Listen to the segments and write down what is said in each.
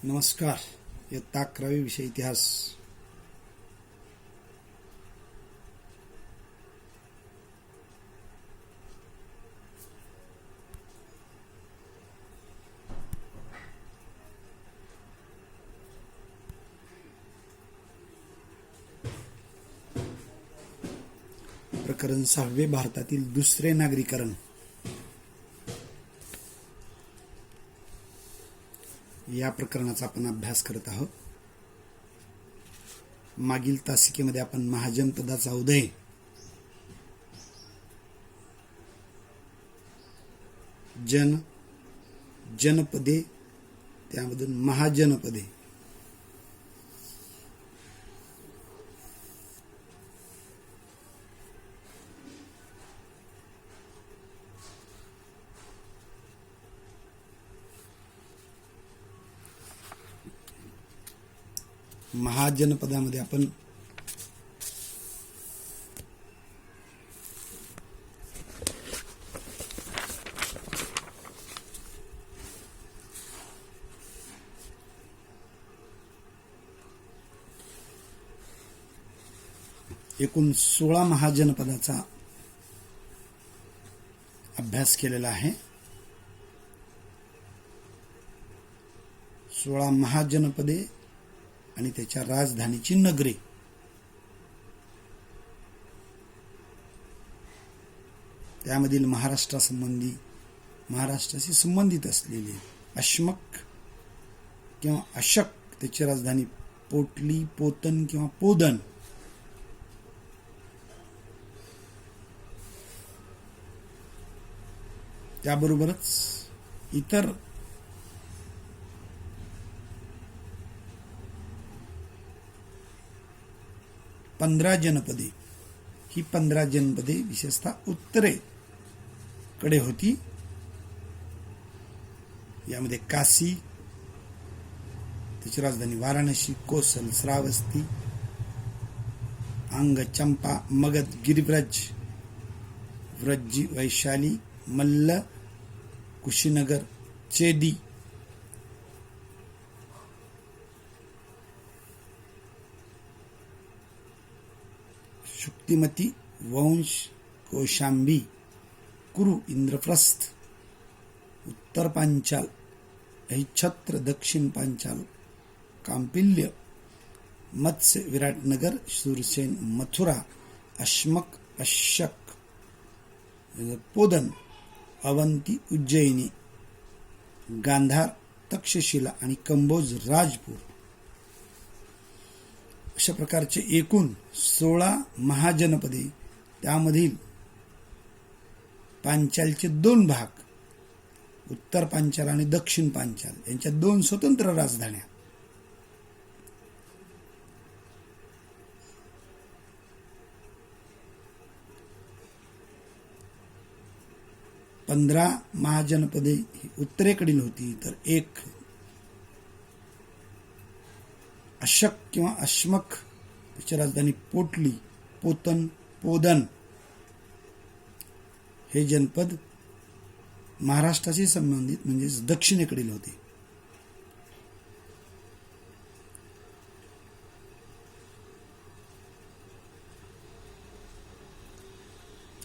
नमस्कार. इयत्ता 11वी विषय इतिहास. प्रकरण 6. भारतातील दुसरे नागरीकरण. या प्रकरणाचा आपण अभ्यास करत आहोत. मागील तासिकेमध्ये आपण महाजनपदाचा उदय, जनपदे, त्यामधून महाजनपदे, महाजनपदामध्ये आपण एकूण 16 महाजनपदाचा अभ्यास केलेला आहे. 16 महाजनपदे आणि त्याच्या राजधानीची नगरे. त्यामधील महाराष्ट्राशी संबंधित असलेले अश्मक किंवा अशक, त्याची राजधानी पोटली, पोतन किंवा पोदन, त्याबरोबरच इतर पंधरा जनपदे. ही 15 जनपदे विशेषतः उत्तरेकडे होती. यामध्ये काशी, त्याची राजधानी वाराणसी, कोसल, श्रावस्ती, अंग, चंपा, मगध, गिरिब्रज, व्रज्जी, वैशाली, मल्ल, कुशीनगर, चेदी, शुक्तिमती, वंश, कौशांबी, कुरु, इंद्रप्रस्थ, उत्तर पांचाल, छत्र, दक्षिण पांचाल, कांपिल्य, मत्स्य, विराटनगर, शूरसेन, मथुरा, अश्मक, अशक, पोदन, अवंती, उज्जैनी, गांधार, तक्षशिला आणि कंबोज, राजपूर. अशा प्रकारचे एकूण 16 महाजनपदे. त्यामधील पांचालचे 2 भाग, उत्तर पांचाल आणि दक्षिण पांचाल, यांच्या 2 स्वतंत्र राजधान्या. पंधरा महाजनपदे ही उत्तरेकडील होती, तर एक अशक किंवा अश्मक, त्याची राजधानी पोटली, पोतन, पोदन, हे जनपद महाराष्ट्राशी संबंधित म्हणजेच दक्षिणेकडील होते.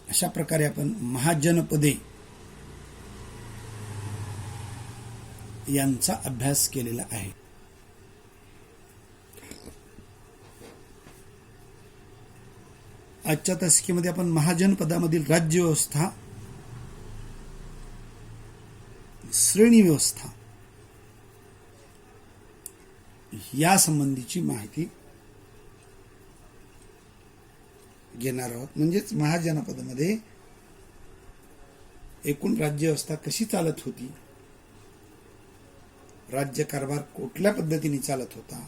अशा प्रकारे आपण महाजनपदे यांचा अभ्यास केलेला आहे. आजच्या तासिकेमध्ये आपण महाजनपदामधील राज्य व्यवस्था, श्रेणी व्यवस्था या संबंधीची माहिती घेणार आहोत. म्हणजेच महाजनपदामध्ये एकूण राज्य व्यवस्था कशी चालत होती, राज्य कारभार कुठल्या पद्धतीने चालत होता,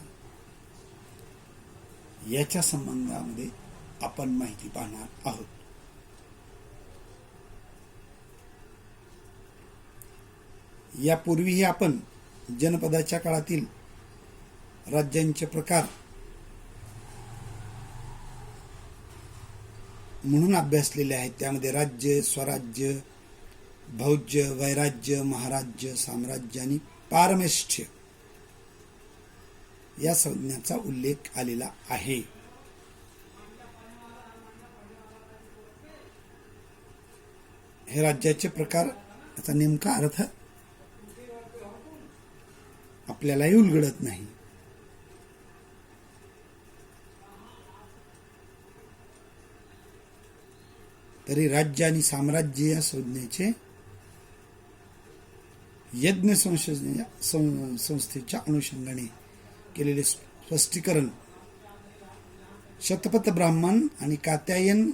याच्या संबंधामध्ये आपण माहिती पाहणार आहोत. यापूर्वीही आपण जनपदाच्या काळातील राज्यांचे प्रकार म्हणून अभ्यासलेले आहेत. त्यामध्ये राज्य, स्वराज्य, भौज्य, वैराज्य, महाराज्य, साम्राज्य आणि पारमेष्ठ्य या संज्ञाचा उल्लेख आलेला आहे. हे राज्याचे प्रकार, याचा नेमका अर्थ आपल्यालाही उलगडत नाही. तरी राज्य आणि साम्राज्य या संज्ञेचे यज्ञ संस्थेच्या अनुषंगाने केलेले स्पष्टीकरण शतपथ ब्राह्मण आणि कात्यायन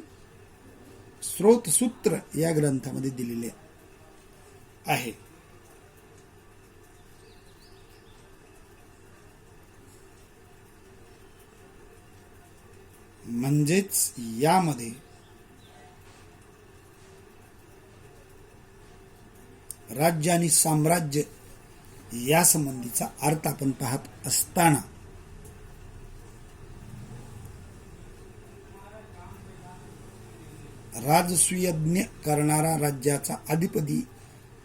स्रोतसूत्र या ग्रंथामध्ये दिलेले आहे. म्हणजेच यामध्ये राज्य आणि साम्राज्य या संबंधीचा अर्थ आपण पाहत असताना राजसुयज्ञ करणारा राज्याचा अधिपती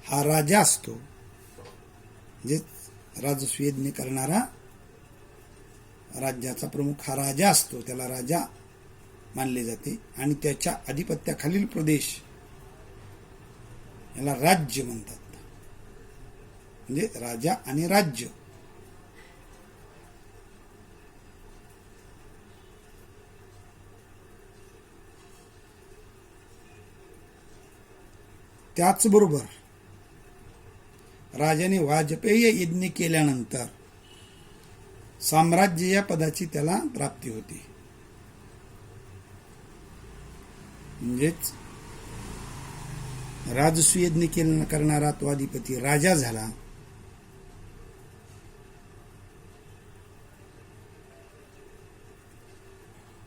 हा राजा असतो. म्हणजे राजसुयज्ञ करणारा राज्याचा प्रमुख हा राजा असतो, त्याला राजा मानले जाते. आणि त्याच्या अधिपत्याखालील प्रदेश याला राज्य म्हणतात. म्हणजे राजा आणि राज्य. त्याचबरोबर राजाने वाजपेय यज्ञ केल्यानंतर साम्राज्य या पदाची त्याला प्राप्ती होती. म्हणजेच राजसुयज्ञ करणारा तो अधिपती राजा झाला.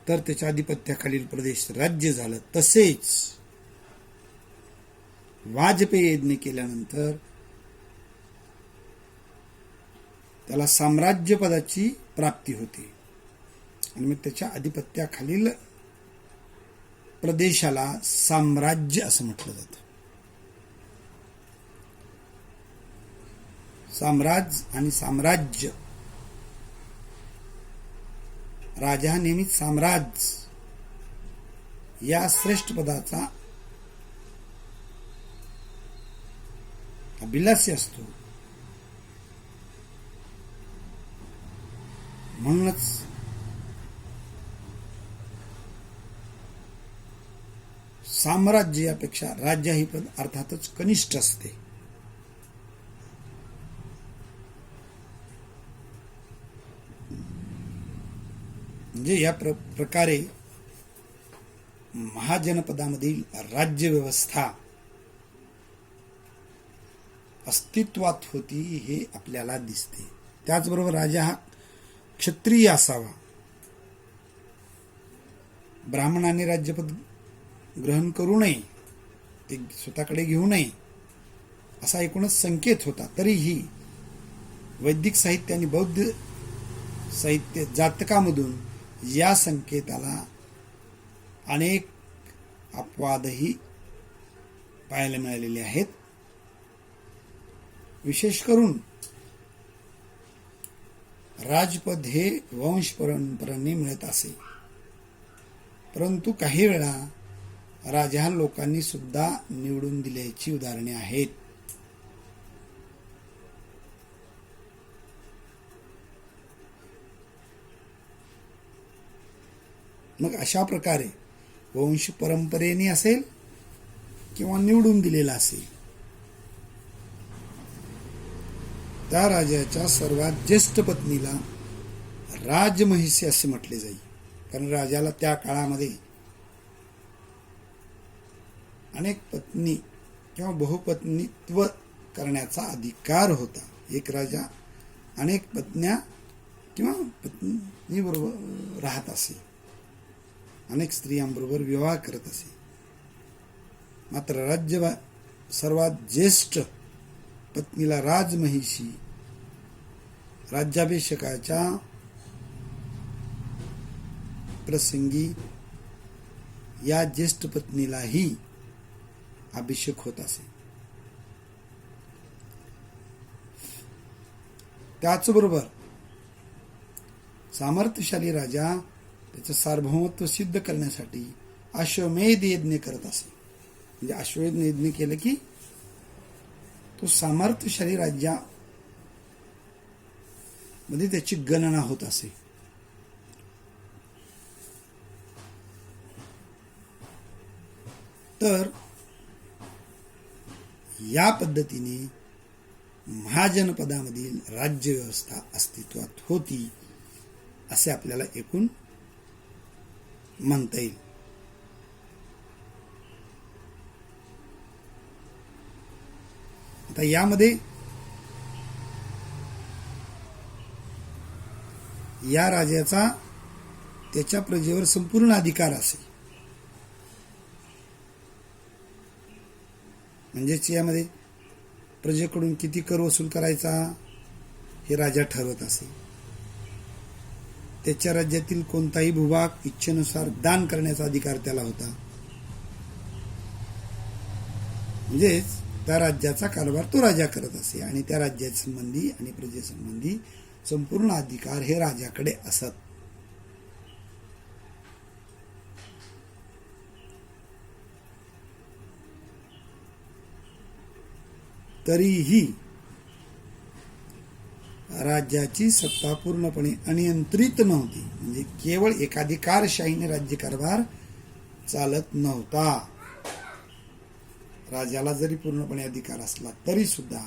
तर त्याच्या अधिपत्याखालील प्रदेश राज्य झालं. तसेच वाजपेय यज्ञ केल्यानंतर त्याला साम्राज्य पदाची प्राप्ती होते आणि मग त्याच्या अधिपत्याखालील प्रदेशाला साम्राज्य असं म्हटलं जातं. साम्राज्य आणि साम्राज्य. राजा हा नेहमीच साम्राज्य या श्रेष्ठ पदाचा अभिलाषी असतो. म्हणूनच साम्राज्य यापेक्षा राज्य ही पद अर्थातच कनिष्ठ असते. म्हणजे या प्रकारे महाजनपदामधील राज्य व्यवस्था अस्तित्वात होती हे आपल्याला दिसते. त्याचबरोबर राजा हा क्षत्रिय असावा. ब्राह्मणाने राज्यपद ग्रहण करू नये, ते स्वतःकडे घेऊ नये असा एकूणच संकेत होता. तरीही वैदिक साहित्य आणि बौद्ध साहित्य जातकामधून या संकेताला अनेक अपवादही पाहायला मिळालेले आहेत. विशेष करून राजपद हे वंश परंपरेने मिळत असे, परंतु काही वेळा राजा लोकांनी सुद्धा निवडून दिल्याची उदाहरणे आहेत. मग अशा प्रकारे वंश परंपरेने असेल किंवा निवडून दिलेला असेल, त्या राजाच्या सर्वात ज्येष्ठ पत्नीला राजमहिषी असे म्हटले जाईल. कारण राजाला त्या काळामध्ये अनेक पत्नी किंवा बहुपत्नीत्व करण्याचा अधिकार होता. एक राजा अनेक पत्न्या किंवा पत्नी बरोबर राहत असे, अनेक स्त्रियांबरोबर विवाह करत असे. मात्र राज्य सर्वात ज्येष्ठ पत्नीला राजमहिषी राज्याभिषेकाच्या प्रसंगी या ज्येष्ठ पत्नीलाही अभिषेक होत असे. त्याचबरोबर सामर्थ्यशाली राजा त्याचं सार्वभौमत्व सिद्ध करण्यासाठी अश्वमेध यज्ञ करत असे. म्हणजे अश्वमेध यज्ञ केलं की तो सामर्थ्यशाली राज्यामध्ये त्याची गणना होत असे. तर या पद्धतीने महाजनपदामधील राज्य व्यवस्था अस्तित्वात होती असे आपल्याला एकूण म्हणता येईल. आता यामध्ये या राजाचा त्याच्या प्रजेवर संपूर्ण अधिकार असे. म्हणजेच यामध्ये प्रजेकडून किती कर वसूल करायचा हे राजा ठरवत असे. त्याच्या राज्यातील कोणताही भूभाग इच्छेनुसार दान करण्याचा अधिकार त्याला होता. म्हणजेच त्या राज्याचा कारभार तो राजा करत असे आणि त्या राज्यासंबंधी आणि प्रजेसंबंधी संपूर्ण अधिकार हे राजाकडे असत. तरीही राज्याची सत्ता पूर्णपणे अनियंत्रित नव्हती. म्हणजे केवळ एकाधिकारशाहीने राज्यकारभार चालत नव्हता. राजाला जरी पूर्णपणे अधिकार असला तरी सुद्धा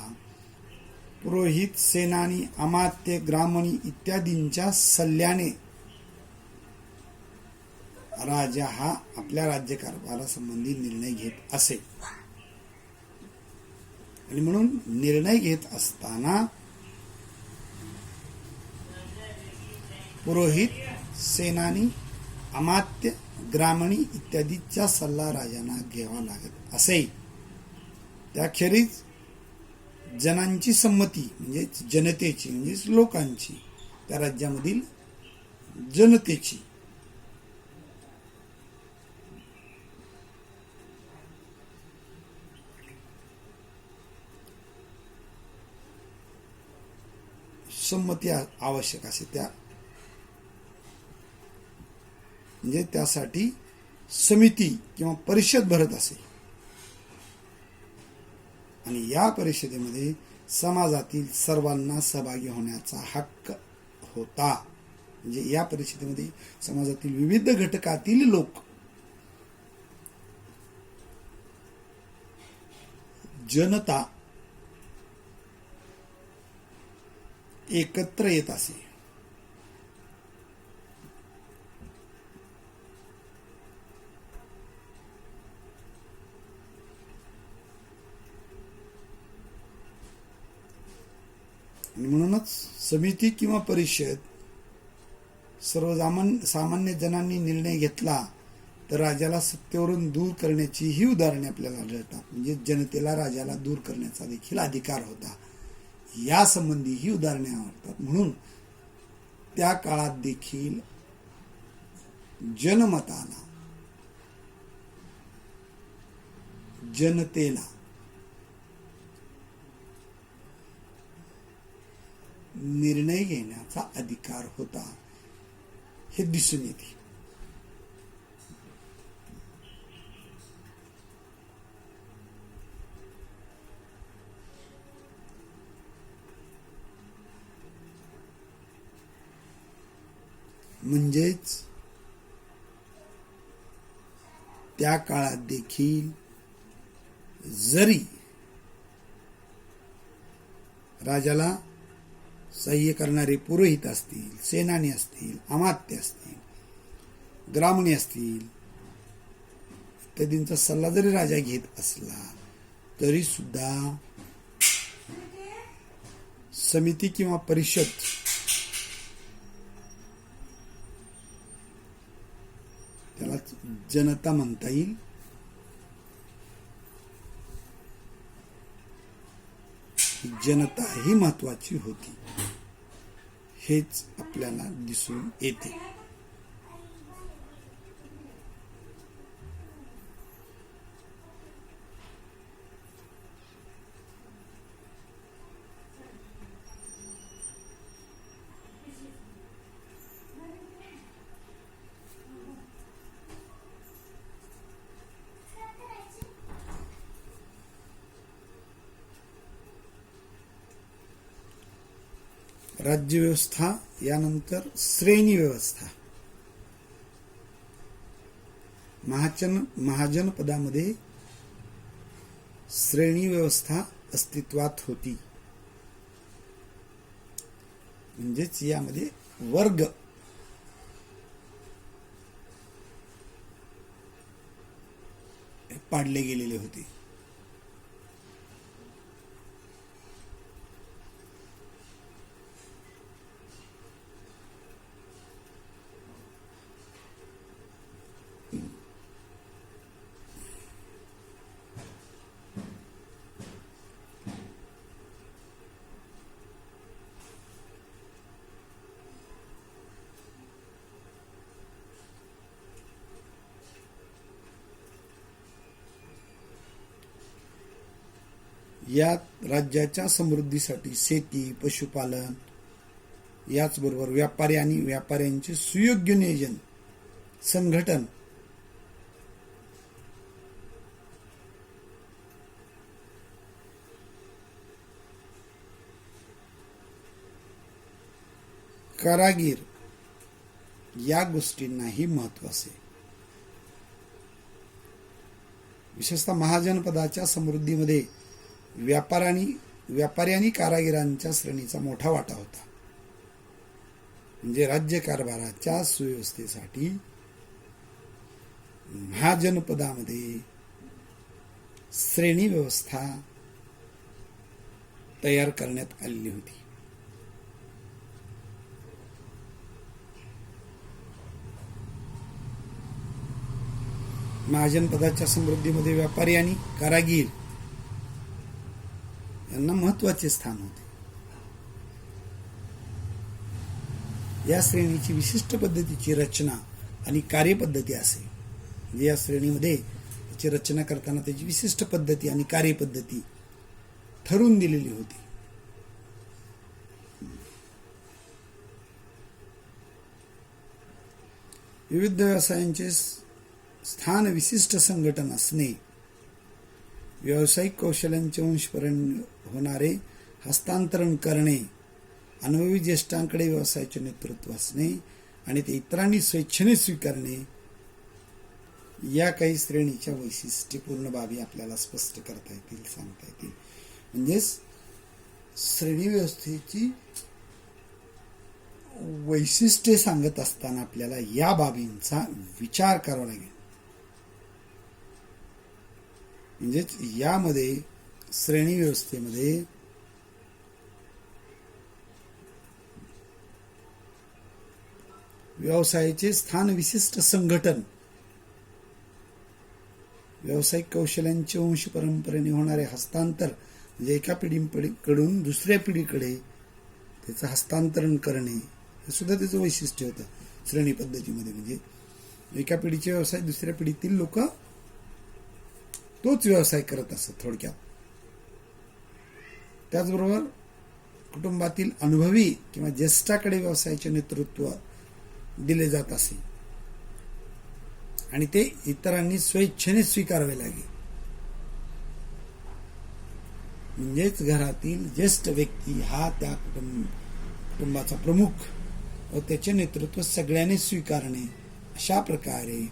पुरोहित, सेनानी, अमात्य, ग्रामणी इत्यादींच्या सल्ल्याने राजा हा आपल्या राज्यकारभारासंबंधी निर्णय घेत असे. आणि म्हणून निर्णय घेत असताना पुरोहित, सेनानी, अमात्य, ग्रामणी इत्यादीचा सल्ला राजांना घ्यावा लागत असे. त्याखेरीज जनांची संमती म्हणजे जनतेची म्हणजे लोकांची, त्या राज्यामधील जनतेची संमती आवश्यक असे. त्या म्हणजे त्यासाठी समिती किंवा परिषद भरत असे. आणि या परिषदेमध्ये समाजातील सर्वांना सहभागी होण्याचा हक्क होता. म्हणजे या परिषदेमध्ये समाजातील विविध घटकातील लोक जनता एकत्र येत असे. आणि म्हणूनच समिती किंवा परिषद सामान्य जनांनी निर्णय घेतला तर राजाला सत्तेवरून दूर करण्याची ही उदाहरणे आपल्याला आढळतात. म्हणजे जनतेला राजाला दूर करण्याचा देखील अधिकार होता. या संबंधी ही उदाहरणे आवडतात. म्हणून त्या काळात देखील जनमताला, जनतेला निर्णय घेण्याचा अधिकार होता हे दिसून येते. म्हणजेच त्या काळात देखील जरी राजाला सहाय्य करणारे पुरोहित असतील, सेनानी असतील, अमात्य असतील, ग्रामणी असतील इत्यादींचा सल्ला जरी राजा घेत असला तरी सुद्धा समिती किंवा परिषद त्याला जनता म्हणता येईल. जनता ही महत्वाची होती हेच आपल्याला दिसून येते. राज्यव्यवस्था, यानंतर श्रेणी व्यवस्था. महाजनपदामध्ये श्रेणी व्यवस्था अस्तित्वात होती. म्हणजेच यामध्ये वर्ग पाडले गेलेले होते. यात राज्याच्या समृद्धीसाठी शेती, पशुपालन, याचबरोबर व्यापारी आणि व्यापाऱ्यांचे सुयोग्य नियोजन, संघटन, कारागीर या गोष्टींनाही महत्त्व असे. विशेषतः महाजनपदाच्या समृद्धीमध्ये व्यापारी आणि कारागिरांच्या श्रेणीचा मोठा वाटा होता. म्हणजे राज्यकारभाराच्या सुव्यवस्थेसाठी महाजनपदामध्ये श्रेणी व्यवस्था तयार करण्यात आलेली होती. महाजनपदाच्या समृद्धीमध्ये व्यापारी आणि कारागीर यांना महत्वाचे स्थान होते. या श्रेणीची विशिष्ट पद्धतीची रचना आणि कार्यपद्धती असे. म्हणजे या श्रेणीमध्ये त्याची रचना करताना त्याची विशिष्ट पद्धती आणि कार्यपद्धती ठरवून दिलेली होती. विविध व्यवसायांचे स्थान विशिष्ट संघटन असणे, व्यावसायिक कौशल्यांचे अंशपर्यंत होणारे हस्तांतरण करणे, अनुभवी ज्येष्ठांकडे व्यवसायाचे नेतृत्व असणे आणि ते इतरांनी स्वेच्छेने स्वीकारणे, या काही श्रेणीच्या वैशिष्ट्यपूर्ण बाबी आपल्याला स्पष्ट करता येतील, सांगता येतील. म्हणजेच श्रेणी व्यवस्थेची वैशिष्ट्ये सांगत असताना आपल्याला या बाबींचा विचार करावा लागेल. म्हणजेच यामध्ये श्रेणी व्यवस्थेमध्ये व्यवसायाचे स्थान विशिष्ट संघटन, व्यावसायिक कौशल्यांचे वंश परंपरेने होणारे हस्तांतर, म्हणजे एका पिढीकडून दुसऱ्या पिढीकडे त्याचं हस्तांतरण करणे, हे सुद्धा त्याचं वैशिष्ट्य होतं श्रेणी पद्धतीमध्ये. म्हणजे एका पिढीचे व्यवसाय दुसऱ्या पिढीतील लोक तोच व्यवसाय करत असत थोडक्यात. त्याचबरोबर कुटुंबातील अनुभवी किंवा ज्येष्ठाकडे व्यवसायाचे नेतृत्व दिले जात असे आणि ते इतरांनी स्वेच्छेने स्वीकारावे लागे. म्हणजेच घरातील ज्येष्ठ व्यक्ती हा त्या कुटुंबाचा प्रमुख व त्याचे नेतृत्व सगळ्यांनी स्वीकारणे, अशा प्रकारे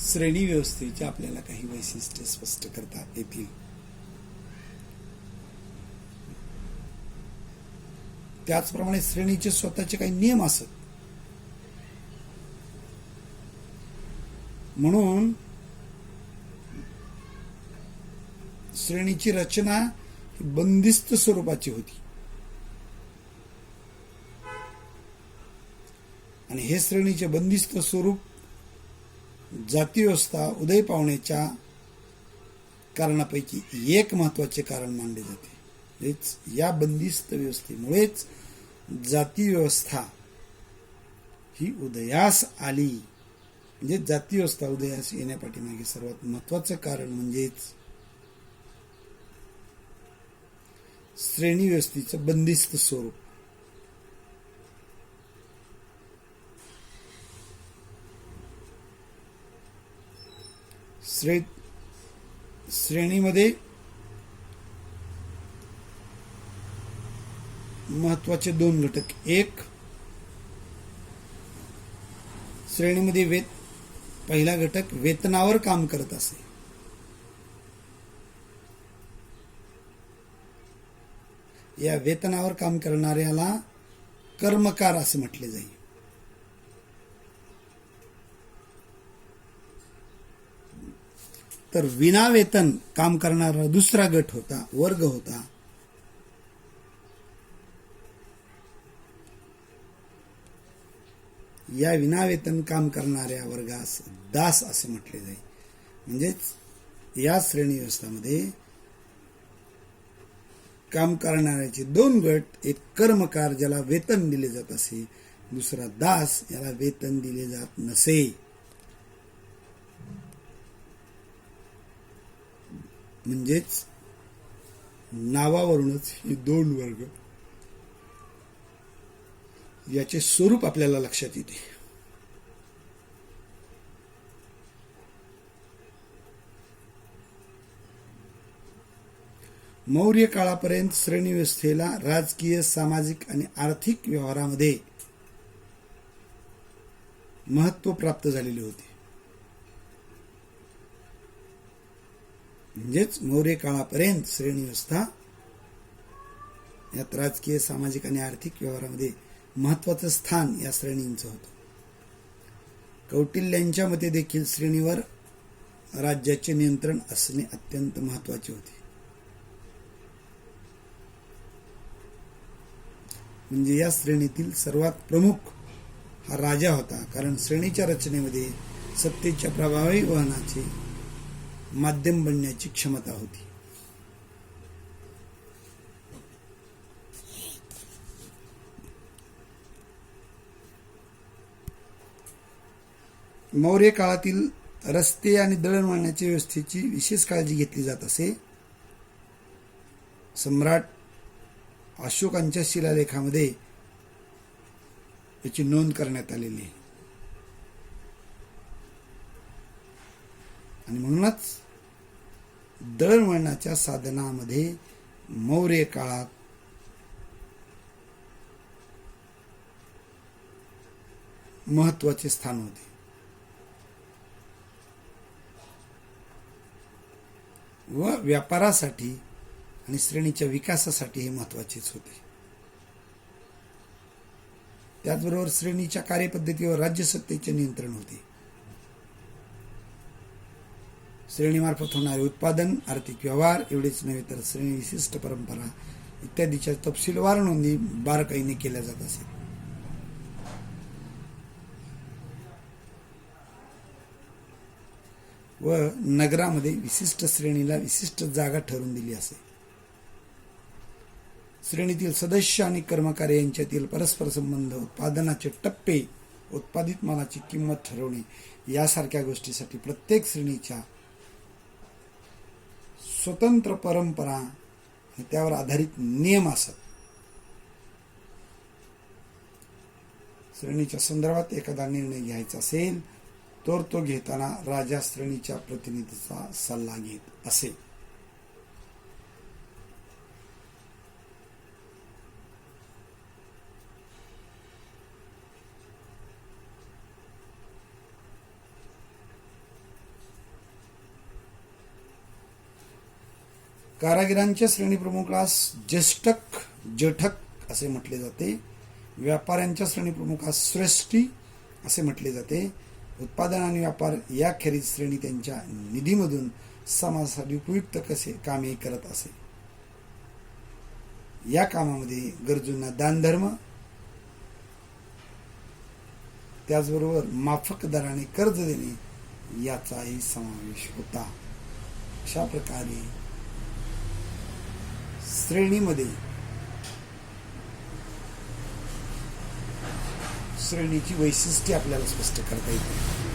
श्रेणी व्यवस्थेचे आपल्याला काही वैशिष्ट्ये स्पष्ट करता येतील. त्याचप्रमाणे श्रेणीचे स्वतःचे काही नियम असत. म्हणून श्रेणीची रचना ही बंदिस्त स्वरूपाची होती आणि हे श्रेणीचे बंदिस्त स्वरूप जाती व्यवस्था उदय पावण्याच्या कारणापैकी एक महत्वाचे कारण मानले जाते. या बंदिस्त व्यवस्थेमुळेच जाती व्यवस्था ही उदयास आली. म्हणजे जाती व्यवस्था उदयास येण्यापाठीमागे सर्वात महत्वाचं कारण म्हणजेच श्रेणी व्यवस्थेचं बंदिस्त स्वरूप. श्रेणीमध्ये महत्वाचे दोन घटक. एक, श्रेणीमध्ये पहिला घटक वेतनावर काम करत असे. या वेतनावर काम करणाऱ्याला कर्मकार असे म्हटले जाईल. तर विना वेतन काम करणारा दुसरा गट होता, वर्ग होता. या विनावेतन काम करणाऱ्या वर्गास दास असे म्हटले जाईल. म्हणजेच या श्रेणी व्यवस्थामध्ये काम करणाऱ्याचे दोन गट, एक कर्मकार ज्याला वेतन दिले जात असे, दुसरा दास याला वेतन दिले जात नसे. म्हणजेच नावावरूनच हे दोन वर्ग याचे स्वरूप आपल्याला लक्षात येते. मौर्य काळापर्यंत श्रेणी व्यवस्थेला राजकीय, सामाजिक आणि आर्थिक व्यवहारामध्ये महत्त्व प्राप्त झालेले होते. म्हणजेच मौर्य काळापर्यंत श्रेणी व्यवस्था यात राजकीय, सामाजिक आणि आर्थिक व्यवहारामध्ये महत्वाचं स्थान या श्रेणींचं होतं. कौटिल्यांच्या मते देखील श्रेणीवर राज्याचे नियंत्रण असणे अत्यंत महत्वाचे होते. म्हणजे या श्रेणीतील सर्वात प्रमुख हा राजा होता, कारण श्रेणीच्या रचनेमध्ये सत्तेच्या प्रभावी वहनाचे माध्यम बनण्याची क्षमता होती. मौर्य काळातील रस्ते आणि दळणवळणाच्या व्यवस्थेची विशेष काळजी घेतली जात असे. सम्राट अशोकांच्या शिलालेखामध्ये याची नोंद करण्यात आलेली आहे. आणि म्हणूनच दळणवळणाच्या साधनामध्ये मौर्य काळात महत्वाचे स्थान होते. व व्यापारासाठी आणि श्रेणीच्या विकासासाठी हे महत्वाचेच होते. त्याचबरोबर श्रेणीच्या कार्यपद्धतीवर राज्यसत्तेचे नियंत्रण होते. श्रेणीमार्फत होणारे उत्पादन, आर्थिक व्यवहार एवढेच नव्हे तर श्रेणी विशिष्ट परंपरा इत्यादीच्या तपशीलवार नोंदी बारकाईने केल्या जात असे. व नगरामध्ये विशिष्ट श्रेणीला विशिष्ट जागा ठरवून दिली असे. श्रेणीतील सदस्य आणि कर्मचारी यांच्यातील परस्पर संबंध, उत्पादनाचे टप्पे, उत्पादित मालाची किंमत ठरवणे यासारख्या गोष्टीसाठी प्रत्येक श्रेणीच्या स्वतंत्र परंपरा आणि त्यावर आधारित नियम असत. श्रेणीच्या संदर्भात एखादा निर्णय घ्यायचा असेल तर तो घेताना राजा श्रेणीच्या प्रतिनिधीचा सल्ला घेत असे. कारागिरांच्या श्रेणी प्रमुखास ज्येष्ठक, जेठक असे म्हटले जाते. व्यापाऱ्यांच्या श्रेणी प्रमुखास श्रेष्ठी असे म्हटले जाते. उत्पादन आणि व्यापार याखेरीज श्रेणी त्यांच्या निधीमधून समाजासाठी उपयुक्त कसे कामे करत असे. या कामामध्ये गरजूंना दानधर्म, त्याचबरोबर माफक दराने कर्ज देणे याचाही समावेश होता. अशा प्रकारे श्रेणीमध्ये श्रेणीची वैशिष्ट्ये आपल्याला स्पष्ट करता येते.